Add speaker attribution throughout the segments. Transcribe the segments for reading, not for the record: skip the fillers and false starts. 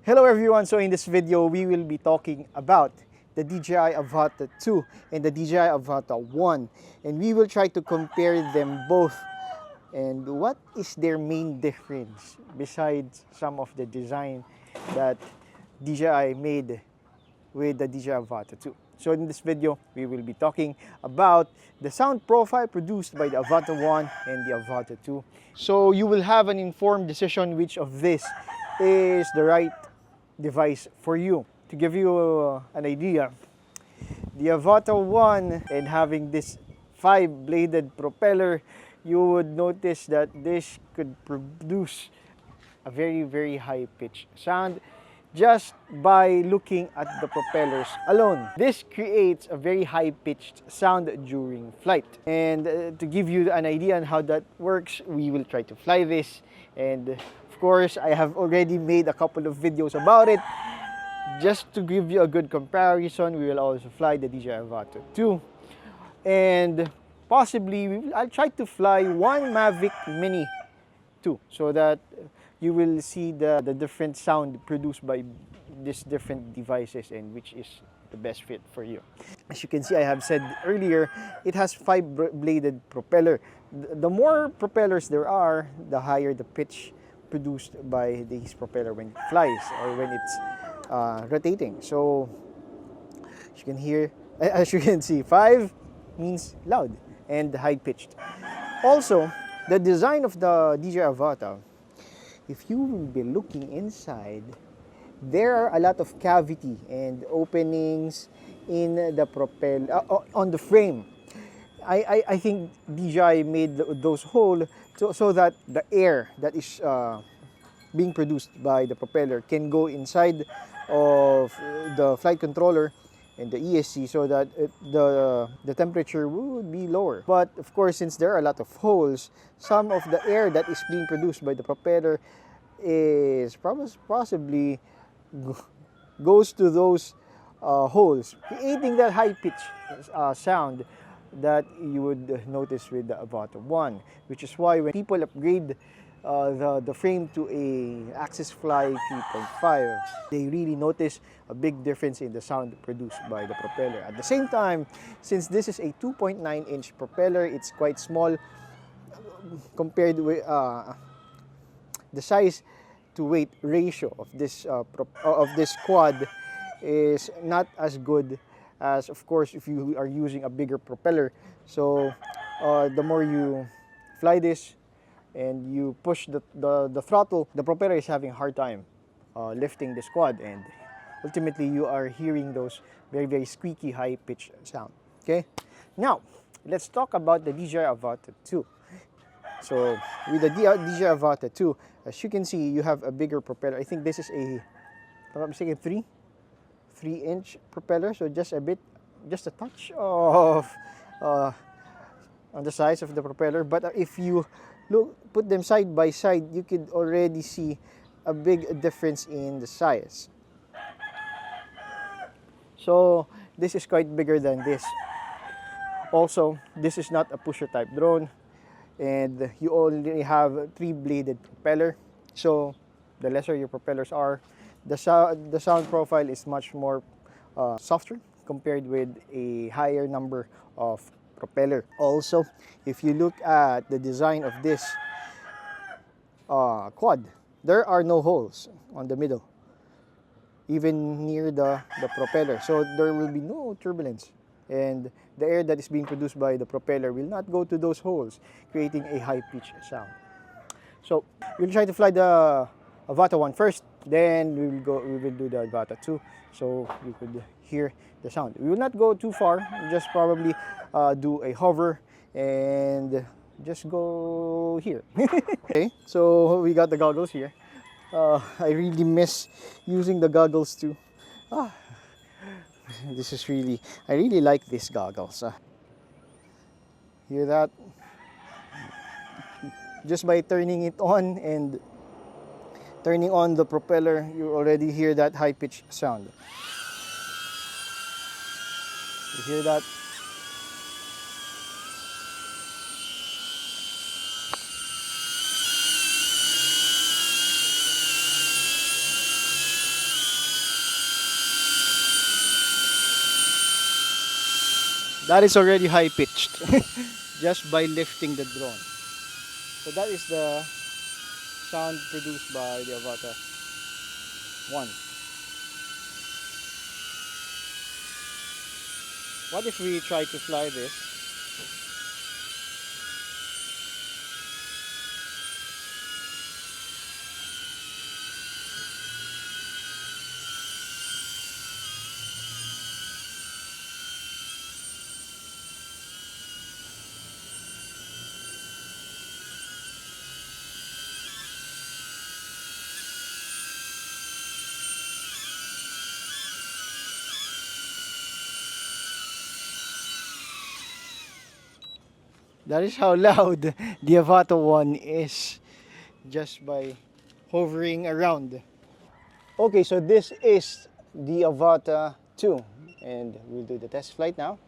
Speaker 1: Hello everyone, so in this video we will be talking about the DJI Avata 2 and the DJI Avata 1, and we will try to compare them both and what is their main difference besides some of the design that DJI made with the DJI Avata 2. So in this video we will be talking about the sound profile produced by the Avata 1 and the Avata 2. So you will have an informed decision which of this is the right device for you. To give you an idea, the Avata 1 and having this 5-bladed propeller, you would notice that this could produce a very high pitch sound just by looking at the propellers alone. This creates a very high pitched sound during flight. And to give you an idea on how that works, we will try to fly this, and of course I have already made a couple of videos about it. Just to give you a good comparison, we will also fly the DJI Avata 2, and possibly I'll try to fly one Mavic Mini 2 so that you will see the different sound produced by these different devices and which is the best fit for you. As you can see, I have said earlier, it has 5-bladed propeller. The more propellers there are, the higher the pitch produced by this propeller when it flies or when it's rotating. So as you can hear, as you can see, 5 means loud and high pitched. Also, the design of the DJI Avata, if you will be looking inside, there are a lot of cavity and openings in the propeller on the frame. I think DJI made those holes so that the air that is being produced by the propeller can go inside of the flight controller and the ESC, so that the temperature would be lower. But of course, since there are a lot of holes, some of the air that is being produced by the propeller is possibly goes to those holes, creating that high pitch sound that you would notice with the Avata 1, which is why when people upgrade the frame to a Axis Fly 3.5, they really notice a big difference in the sound produced by the propeller. At the same time, since this is a 2.9-inch propeller, it's quite small compared with the size to weight ratio of this quad is not as good as, of course, if you are using a bigger propeller. So the more you fly this and you push the throttle, the propeller is having a hard time lifting this quad, and ultimately you are hearing those very squeaky high pitch sound. Okay, now let's talk about the DJI Avata 2. So with the DJI Avata 2, as you can see, you have a bigger propeller. I think this is a, if I'm not mistaken, 3-inch propeller. So just a touch of on the size of the propeller. But if you put them side by side, you could already see a big difference in the size. So this is quite bigger than this. Also, this is not a pusher type drone, and you only have 3-bladed propeller. So the lesser your propellers are, the sound profile is much more softer compared with a higher number of propeller. Also, if you look at the design of this quad, there are no holes on the middle, even near the propeller. So there will be no turbulence, and the air that is being produced by the propeller will not go to those holes, creating a high-pitched sound. So we'll try to fly the Avata 1 first, then we will do the Avata 2, so you could hear the sound. We will not go too far, just probably do a hover and just go here. Okay, so we got the goggles here. I really miss using the goggles too. This is really, I really like these goggles. Hear that? Just by turning it on and turning on the propeller, you already hear that high-pitched sound. You hear that? That is already high pitched just by lifting the drone. So that is the sound produced by the Avata 1. What if we try to fly this? That is how loud the Avata 1 is just by hovering around. Okay, so this is the Avata 2 and we'll do the test flight now.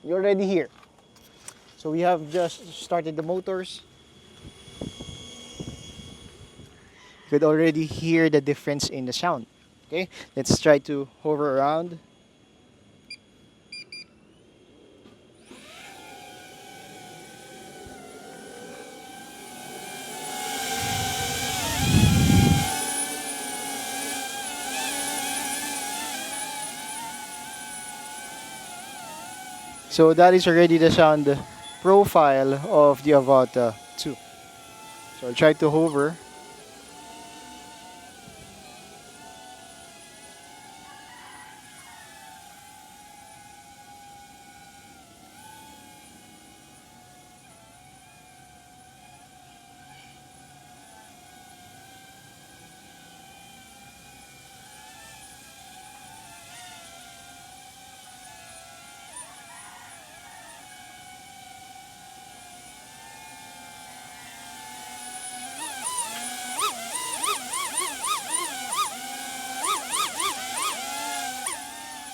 Speaker 1: You're already here. So we have just started the motors. You could already hear the difference in the sound. Okay, let's try to hover around. So that is already the sound profile of the Avata 2. So I'll try to hover.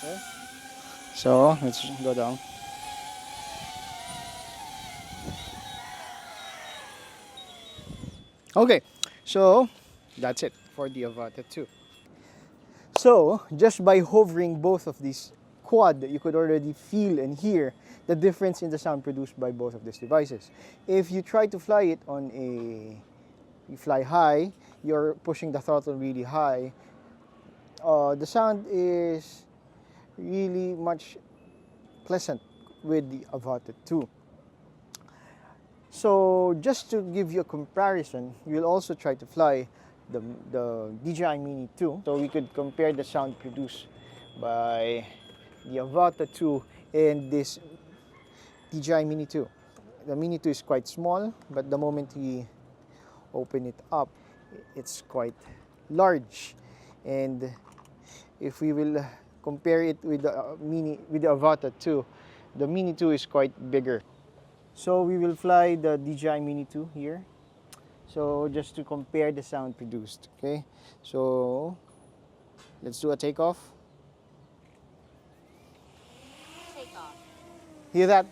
Speaker 1: Okay. So let's go down. Okay, so that's it for the Avata 2. So just by hovering both of these quad, you could already feel and hear the difference in the sound produced by both of these devices. If you try to fly it on you fly high, you're pushing the throttle really high, the sound is really much pleasant with the Avata 2. So just to give you a comparison, we'll also try to fly the DJI Mini 2. So we could compare the sound produced by the Avata 2 and this DJI Mini 2. The Mini 2 is quite small, but the moment we open it up, it's quite large. And if we will compare it with the Avata 2, the Mini 2 is quite bigger. So we will fly the DJI Mini 2 here. So just to compare the sound produced, okay? So let's do a takeoff.
Speaker 2: Takeoff.
Speaker 1: Hear that?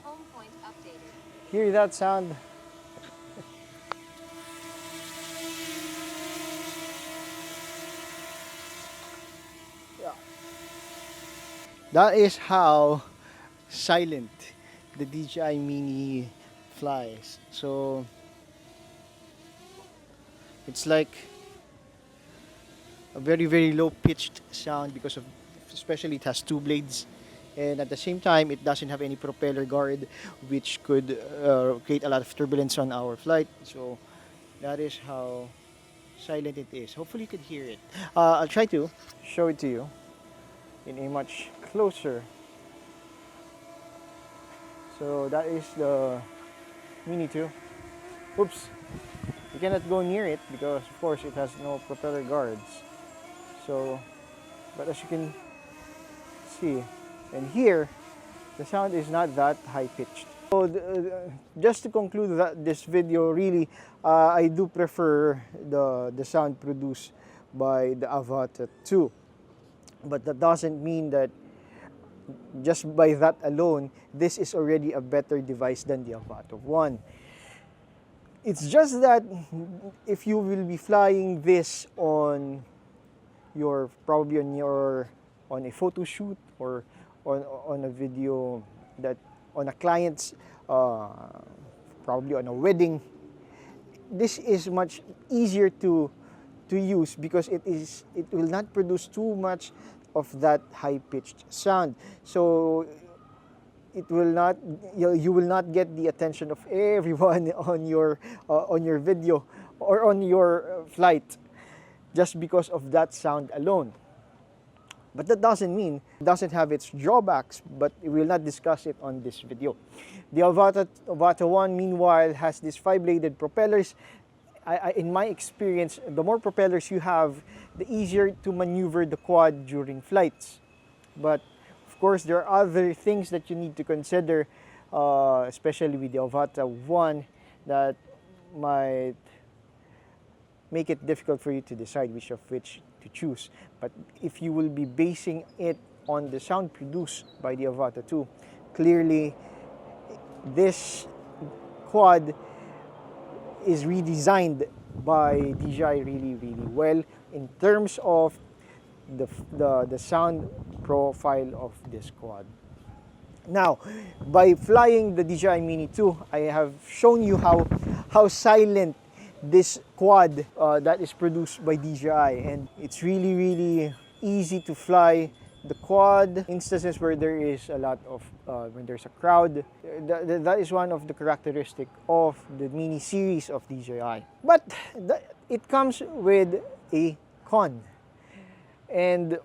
Speaker 2: Home point updated.
Speaker 1: Hear that sound? Yeah. That is how silent the DJI Mini flies. So it's like a very low pitched sound because of, especially it has two blades, and at the same time it doesn't have any propeller guard, which could create a lot of turbulence on our flight. So that is how silent it is. Hopefully you could hear it. I'll try to show it to you in a much closer. So that is the Mini 2. Oops, you cannot go near it because of course it has no propeller guards. So, but as you can see and hear, the sound is not that high pitched. So just to conclude this video, really, I do prefer the sound produced by the Avata 2. But that doesn't mean that just by that alone, this is already a better device than the Avata 1. It's just that if you will be flying this on your, probably on a photo shoot or on a video that on a client's probably on a wedding, this is much easier to use because it will not produce too much of that high-pitched sound. So it will not, you will not get the attention of everyone on your video or on your flight just because of that sound alone. But that doesn't mean it doesn't have its drawbacks, but we will not discuss it on this video. The Avata 1, meanwhile, has these 5-bladed propellers. In my experience, the more propellers you have, the easier to maneuver the quad during flights. But of course, there are other things that you need to consider, especially with the Avata 1, that might make it difficult for you to decide which of which to choose. But if you will be basing it on the sound produced by the Avata 2, clearly this quad is redesigned by DJI really well in terms of the sound profile of this quad. Now, by flying the DJI Mini 2, I have shown you how silent this quad that is produced by DJI, and it's really easy to fly the quad. Instances where there is a lot of when there's a crowd, that is one of the characteristics of the Mini series of DJI. But it comes with a con, and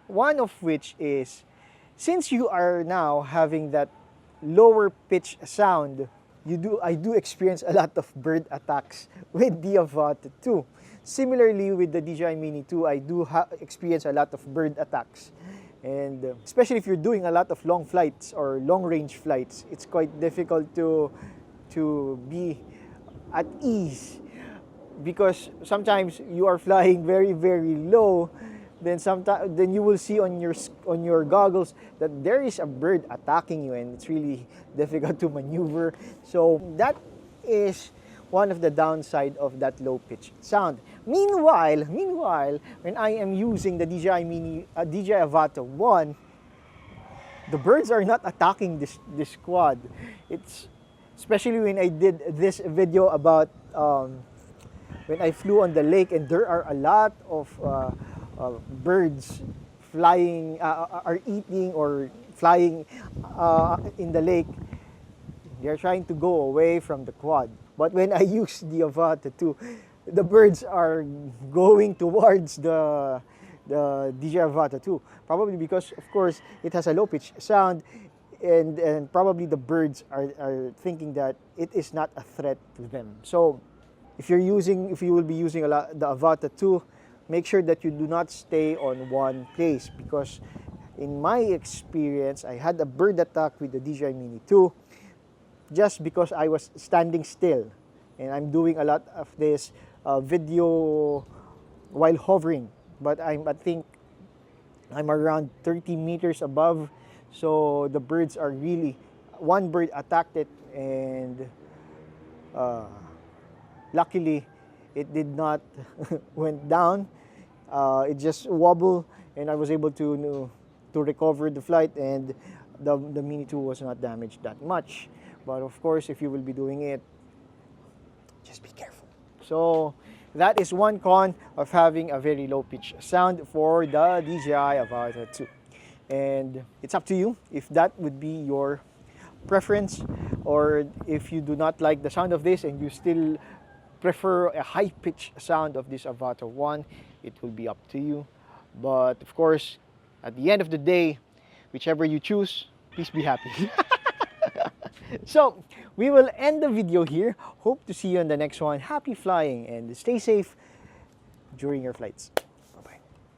Speaker 1: one of which is, since you are now having that lower pitch sound, I do experience a lot of bird attacks with the Avata 2. Similarly, with the DJI Mini 2, I do experience a lot of bird attacks. And especially if you're doing a lot of long flights or long-range flights, it's quite difficult to be at ease, because sometimes you are flying very low. Then you will see on your goggles that there is a bird attacking you, and it's really difficult to maneuver. So that is one of the downside of that low pitch sound. Meanwhile, when I am using the DJI Mini, DJI Avata 1, the birds are not attacking this quad. It's especially when I did this video about when I flew on the lake, and there are a lot of birds flying, are eating or flying in the lake. They're trying to go away from the quad. But when I use the Avata 2, the birds are going towards the DJI Avata 2. Probably because, of course, it has a low pitch sound, and probably the birds are thinking that it is not a threat to them. So if you will be using the Avata 2, make sure that you do not stay on one place, because in my experience, I had a bird attack with the DJI Mini 2 just because I was standing still, and I'm doing a lot of this video while hovering, but I think I'm around 30 meters above, so the birds are really, one bird attacked it, and luckily it did not went down. It just wobbled, and I was able to recover the flight, and the Mini 2 was not damaged that much. But of course, if you will be doing it, just be careful. So that is one con of having a very low pitch sound for the DJI Avata 2. And it's up to you if that would be your preference, or if you do not like the sound of this and you still prefer a high pitch sound of this Avata 1, it will be up to you. But of course, at the end of the day, whichever you choose, please be happy. So we will end the video here. Hope to see you on the next one. Happy flying and stay safe during your flights.